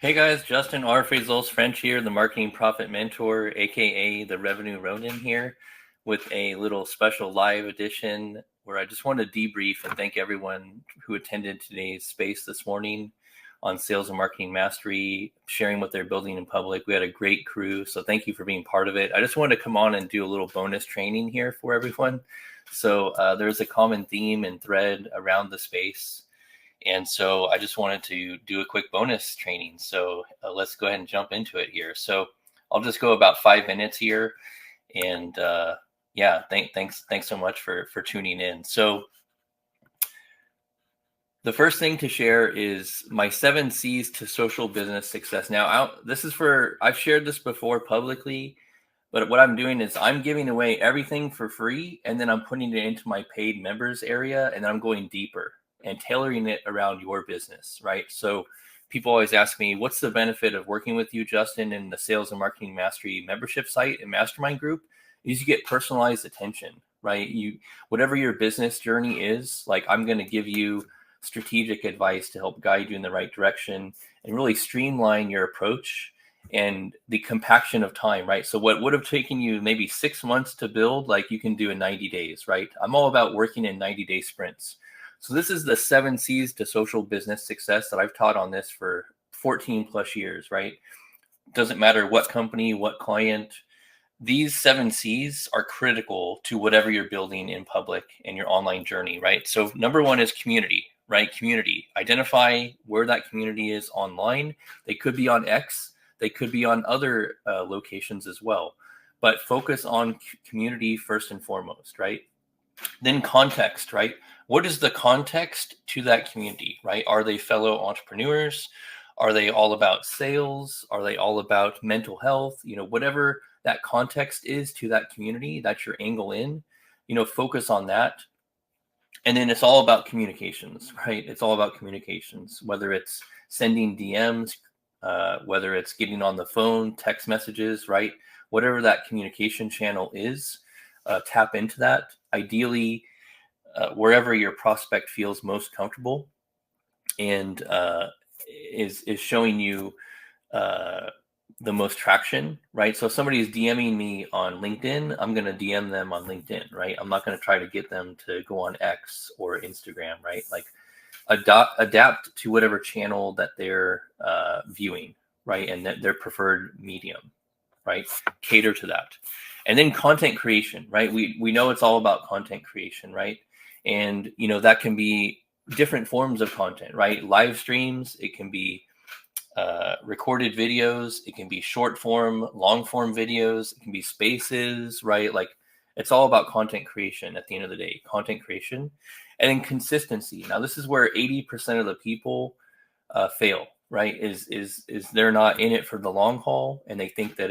Hey guys, Justin R. Fazos French here, the Marketing Profit Mentor, aka the Revenue Ronin here, with a little special live edition where I just want to debrief and thank everyone who attended today's space this morning on Sales and Marketing Mastery, sharing what they're building in public. We had a great crew, so thank you for being part of it. I just wanted to come on and do a little bonus training here for everyone. So there's a common theme and thread around the space. And so I just wanted to do a quick bonus training. So let's go ahead and jump into it here. So I'll just go about 5 minutes here. And yeah, thanks so much for tuning in. So the first thing to share is my 7 C's to social business success. Now, I've shared this before publicly, but what I'm doing is I'm giving away everything for free, and then I'm putting it into my paid members area, and then I'm going deeper and tailoring it around your business, right? So people always ask me, what's the benefit of working with you, Justin, in the Sales and Marketing Mastery membership site and mastermind group? Is you get personalized attention, right? Whatever your business journey is, like I'm going to give you strategic advice to help guide you in the right direction and really streamline your approach and the compaction of time, right? So what would have taken you maybe 6 months to build, like you can do in 90 days, right? I'm all about working in 90-day sprints. So this is the 7 C's to social business success that I've taught on this for 14 plus years, right? Doesn't matter what company, what client, these 7 C's are critical to whatever you're building in public and your online journey, right? So number 1 is community, right? Community. Identify where that community is online. They could be on X. They could be on other locations as well. But focus on community first and foremost, right? Then context, right? What is the context to that community, right? Are they fellow entrepreneurs? Are they all about sales? Are they all about mental health? Whatever that context is to that community, that's your angle in, focus on that. And then it's all about communications, right? It's all about communications, whether it's sending DMs, whether it's getting on the phone, text messages, right? Whatever that communication channel is, tap into that. Ideally, wherever your prospect feels most comfortable and is showing you the most traction, right? So if somebody is DMing me on LinkedIn, I'm going to DM them on LinkedIn, right? I'm not going to try to get them to go on X or Instagram, right? Like adapt to whatever channel that they're viewing, right? And their preferred medium, right? Cater to that. And then content creation, right? We know it's all about content creation, right? And, that can be different forms of content, right? Live streams, it can be recorded videos, it can be short form, long form videos, it can be spaces, right? Like it's all about content creation at the end of the day, content creation. And then consistency. Now, this is where 80% of the people fail, right? Is they're not in it for the long haul, and they think that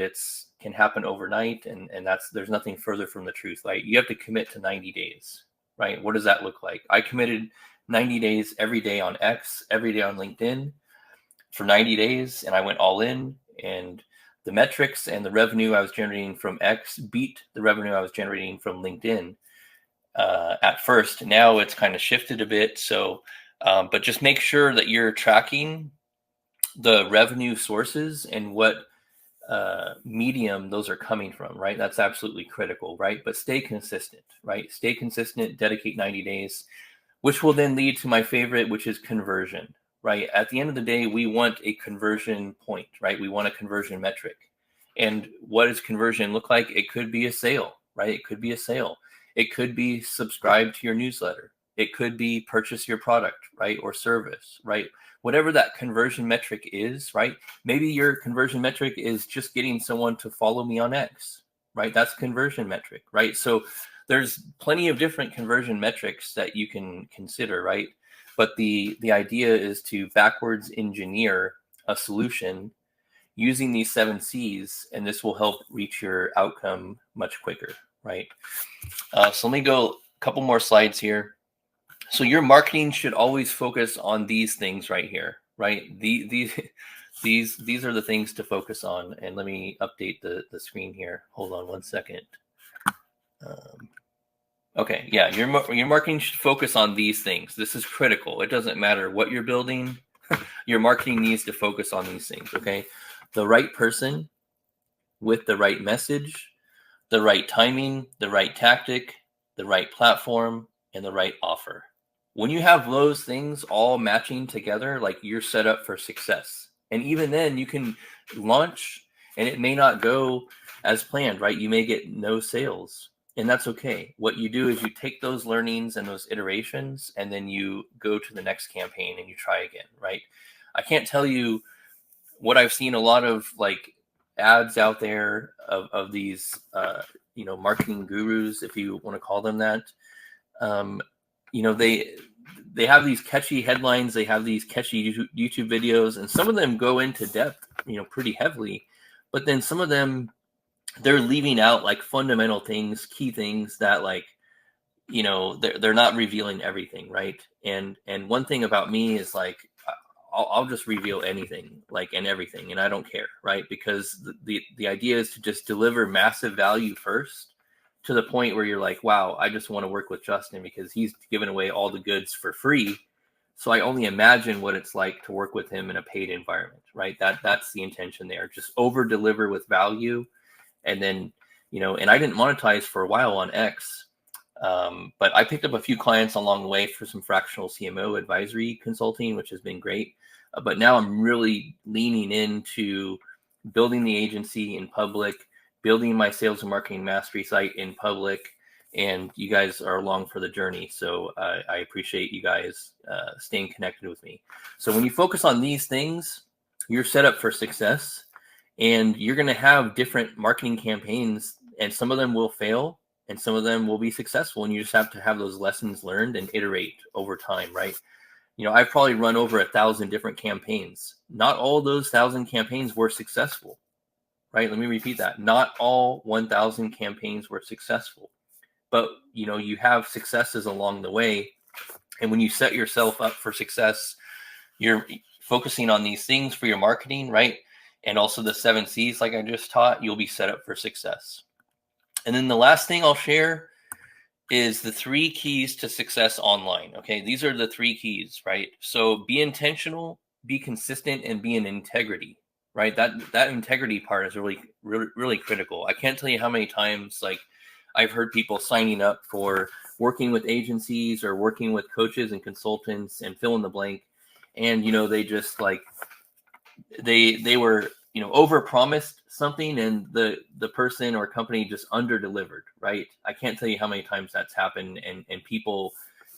can happen overnight, and there's nothing further from the truth. Like you have to commit to 90 days, right? What does that look like? I committed 90 days every day on X, every day on LinkedIn for 90 days, and I went all in, and the metrics and the revenue I was generating from X beat the revenue I was generating from LinkedIn at first. Now it's kind of shifted a bit. So, but just make sure that you're tracking the revenue sources and what medium those are coming from, right? That's absolutely critical, right? But stay consistent, right? Stay consistent, dedicate 90 days, which will then lead to my favorite, which is conversion, right? At the end of the day, we want a conversion point, right? We want a conversion metric. And what does conversion look like? It could be a sale, right? It could be a sale. It could be subscribe to your newsletter. It could be purchase your product, right? Or service, right? Whatever that conversion metric is, right? Maybe your conversion metric is just getting someone to follow me on X, right? That's conversion metric, right? So there's plenty of different conversion metrics that you can consider, right? But the idea is to backwards engineer a solution using these 7 C's, and this will help reach your outcome much quicker, right? So let me go a couple more slides here. So your marketing should always focus on these things right here, right? These are the things to focus on. And let me update the screen here. Hold on one second. Okay, yeah, your marketing should focus on these things. This is critical. It doesn't matter what you're building. your marketing needs to focus on these things. Okay. The right person with the right message, the right timing, the right tactic, the right platform, and the right offer. When you have those things all matching together, like, you're set up for success. And even then, you can launch and it may not go as planned, right? You may get no sales, and that's okay. What you do is you take those learnings and those iterations, and then you go to the next campaign and you try again, right? I can't tell you what I've seen a lot of, like, ads out there of these marketing gurus, if you want to call them that. um, they have these catchy headlines, they have these catchy YouTube videos, and some of them go into depth, pretty heavily, but then some of them, they're leaving out, like, fundamental things, key things that, like, they're not revealing everything, right? And one thing about me is, like, I'll just reveal anything, like, and everything, and I don't care, right? Because the idea is to just deliver massive value first, to the point where you're like, wow, I just want to work with Justin because he's giving away all the goods for free. So I only imagine what it's like to work with him in a paid environment, right? That's the intention there. Just over deliver with value. And then, and I didn't monetize for a while on X. But I picked up a few clients along the way for some fractional CMO advisory consulting, which has been great. But now I'm really leaning into building the agency in public, building my sales and marketing mastery site in public, and you guys are along for the journey. So I appreciate you guys staying connected with me. So when you focus on these things, you're set up for success, and you're going to have different marketing campaigns, and some of them will fail and some of them will be successful. And you just have to have those lessons learned and iterate over time, right? I've probably run over 1,000 different campaigns. Not all those 1,000 campaigns were successful, right? Let me repeat that. Not all 1,000 campaigns were successful, but you have successes along the way. And when you set yourself up for success, you're focusing on these things for your marketing, right? And also the 7 C's, like I just taught, you'll be set up for success. And then the last thing I'll share is the 3 keys to success online. Okay, these are the 3 keys, right? So be intentional, be consistent, and be in integrity, right? That integrity part is really, really, really critical. I can't tell you how many times, like, I've heard people signing up for working with agencies or working with coaches and consultants and fill in the blank, and they just, like, they were over promised something, and the person or company just under delivered, right? I can't tell you how many times that's happened. And people,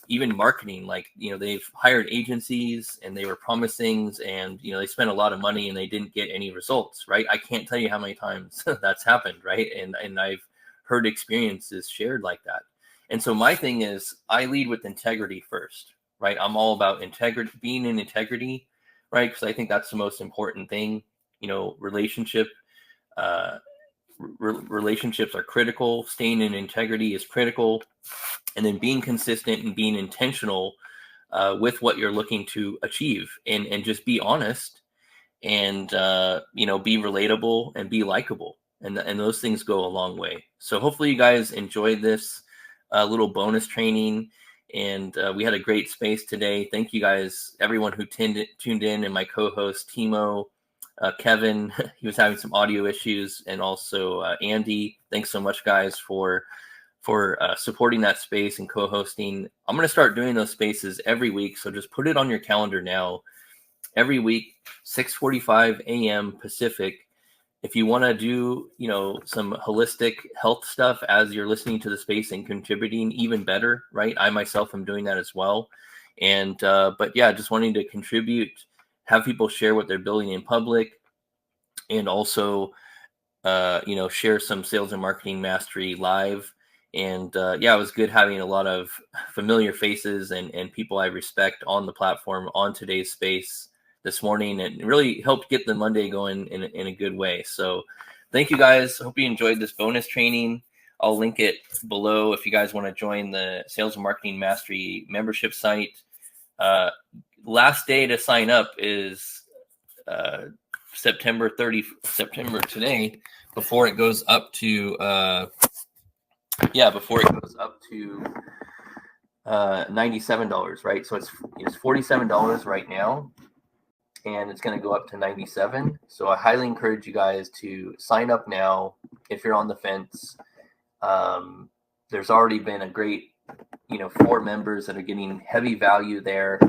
even marketing, like, they've hired agencies and they were promised things, and they spent a lot of money and they didn't get any results, right? I can't tell you how many times that's happened, right? And I've heard experiences shared like that. And so my thing is, I lead with integrity first, right? I'm all about integrity, being in integrity, right? Because I think that's the most important thing. Relationships are critical. Staying in integrity is critical. And then being consistent and being intentional with what you're looking to achieve, and just be honest, and be relatable and be likable. And those things go a long way. So hopefully you guys enjoyed this little bonus training. And we had a great space today. Thank you guys, everyone who tuned in, and my co-host Timo, Kevin, he was having some audio issues, and also Andy. Thanks so much, guys, for supporting that space and co-hosting. I'm going to start doing those spaces every week, so just put it on your calendar now. Every week, 6:45 a.m. Pacific. If you want to do, some holistic health stuff as you're listening to the space and contributing, even better, right? I myself am doing that as well. And, but yeah, just wanting to contribute, have people share what they're building in public, and also, share some sales and marketing mastery live. And yeah, it was good having a lot of familiar faces and people I respect on the platform on today's space this morning, and really helped get the Monday going in a good way. So thank you guys. Hope you enjoyed this bonus training. I'll link it below if you guys want to join the Sales and Marketing Mastery membership site. Last day to sign up is September today, before it goes up to $97, right? So it's $47 right now. and it's going to go up to 97. So I highly encourage you guys to sign up now if you're on the fence. There's already been a great, 4 members that are getting heavy value there,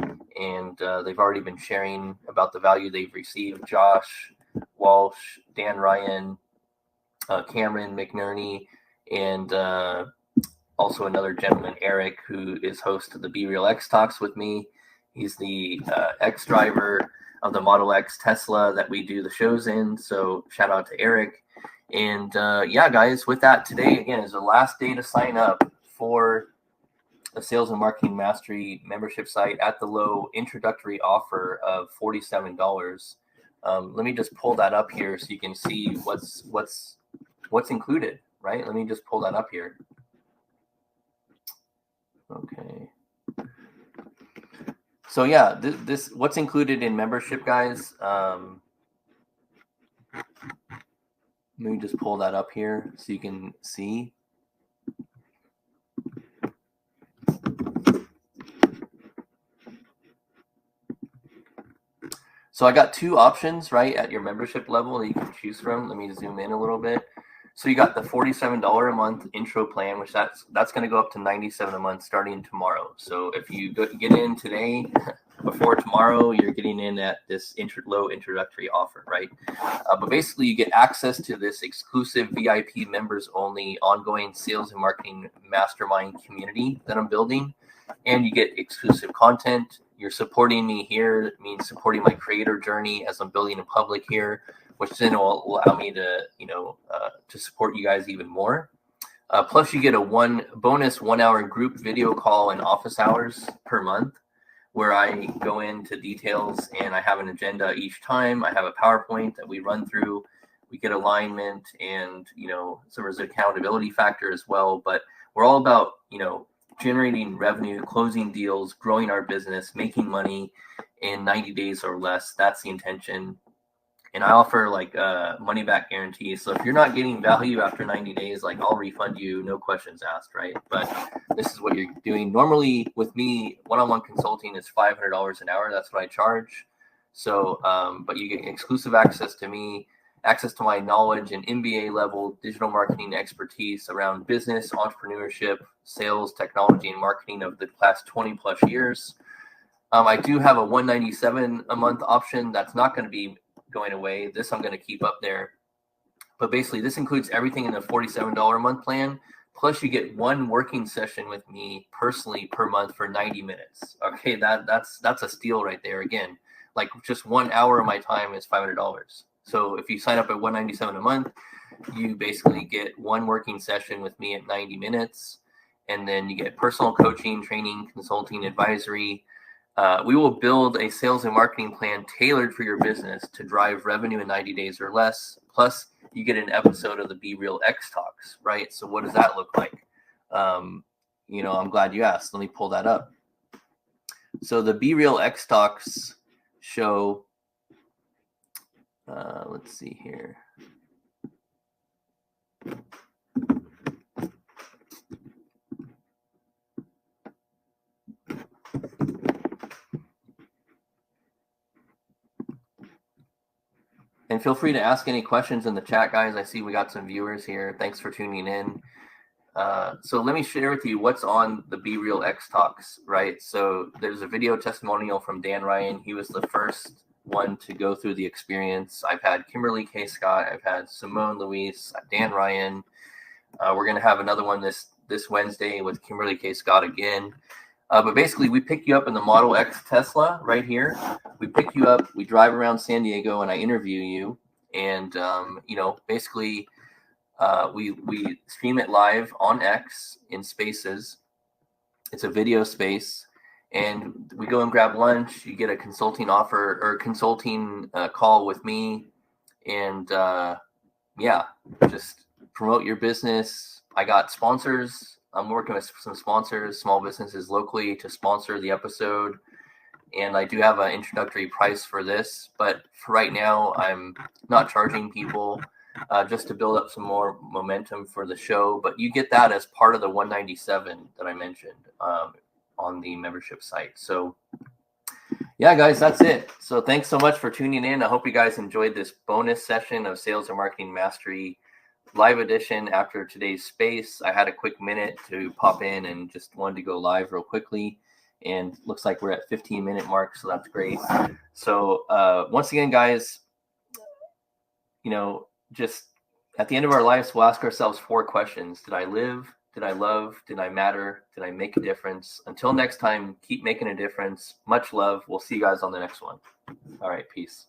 and they've already been sharing about the value they've received. Josh Walsh, Dan Ryan, Cameron McNerney, and also another gentleman, Eric, who is host of the Be Real X Talks with me. He's the X driver of the Model X Tesla that we do the shows in. So shout out to Eric. And yeah, guys, with that, today, again, is the last day to sign up for the Sales and Marketing Mastery membership site at the low introductory offer of $47. Let me just pull that up here so you can see what's included, right? Let me just pull that up here. Okay. So yeah, this what's included in membership, guys. Let me just pull that up here so you can see. So I got 2 options, right, at your membership level that you can choose from. Let me zoom in a little bit. So you got the $47 a month intro plan, which that's going to go up to $97 a month starting tomorrow. So if you get in today, before tomorrow, you're getting in at this low introductory offer, right? But basically, you get access to this exclusive VIP members only ongoing sales and marketing mastermind community that I'm building, and you get exclusive content. You're supporting me here. It means supporting my creator journey as I'm building in public here, which then will allow me to, to support you guys even more. Plus, you get a bonus 1-hour group video call and office hours per month, where I go into details and I have an agenda each time. I have a PowerPoint that we run through. We get alignment and, so there's an accountability factor as well. But we're all about, generating revenue, closing deals, growing our business, making money in 90 days or less. That's the intention. And I offer money back guarantees. So if you're not getting value after 90 days, I'll refund you, no questions asked, right? But this is what you're doing. Normally with me, one-on-one consulting is $500 an hour. That's what I charge. So, but you get exclusive access to me, access to my knowledge and MBA level digital marketing expertise around business, entrepreneurship, sales, technology, and marketing of the past 20 plus years. I do have a $197 a month option. That's not going to be going away. This I'm going to keep up there. But basically, this includes everything in the $47 a month plan. Plus, you get 1 working session with me personally per month for 90 minutes. Okay, that's a steal right there. Again, just 1 hour of my time is $500. So if you sign up at $197 a month, you basically get 1 working session with me at 90 minutes. And then you get personal coaching, training, consulting, advisory. We will build a sales and marketing plan tailored for your business to drive revenue in 90 days or less. Plus, you get an episode of the Be Real X Talks, right? So what does that look like? I'm glad you asked. Let me pull that up. So the Be Real X Talks show, let's see here. And feel free to ask any questions in the chat, guys. I see we got some viewers here. Thanks for tuning in. So let me share with you what's on the Be Real X Talks, right? So there's a video testimonial from Dan Ryan. He was the first one to go through the experience. I've had Kimberly K. Scott. I've had Simone Luis, Dan Ryan. We're going to have another one this Wednesday with Kimberly K. Scott again. But basically, we pick you up in the Model X Tesla right here. We pick you up, we drive around San Diego, and I interview you. And, basically, we stream it live on X in Spaces. It's a video space. And we go and grab lunch. You get a consulting offer or consulting call with me. And, just promote your business. I got sponsors. I'm working with some sponsors, small businesses locally to sponsor the episode. And I do have an introductory price for this. But for right now, I'm not charging people just to build up some more momentum for the show. But you get that as part of the 197 that I mentioned on the membership site. So Yeah, guys, that's it. So thanks so much for tuning in. I hope you guys enjoyed this bonus session of Sales and Marketing Mastery live edition after today's space. I had a quick minute to pop in and just wanted to go live real quickly. And looks like we're at 15-minute mark, so that's great. So once again, guys, just at the end of our lives, we'll ask ourselves 4 questions. Did I live? Did I love? Did I matter? Did I make a difference? Until next time, keep making a difference. Much love. We'll see you guys on the next one. All right. Peace.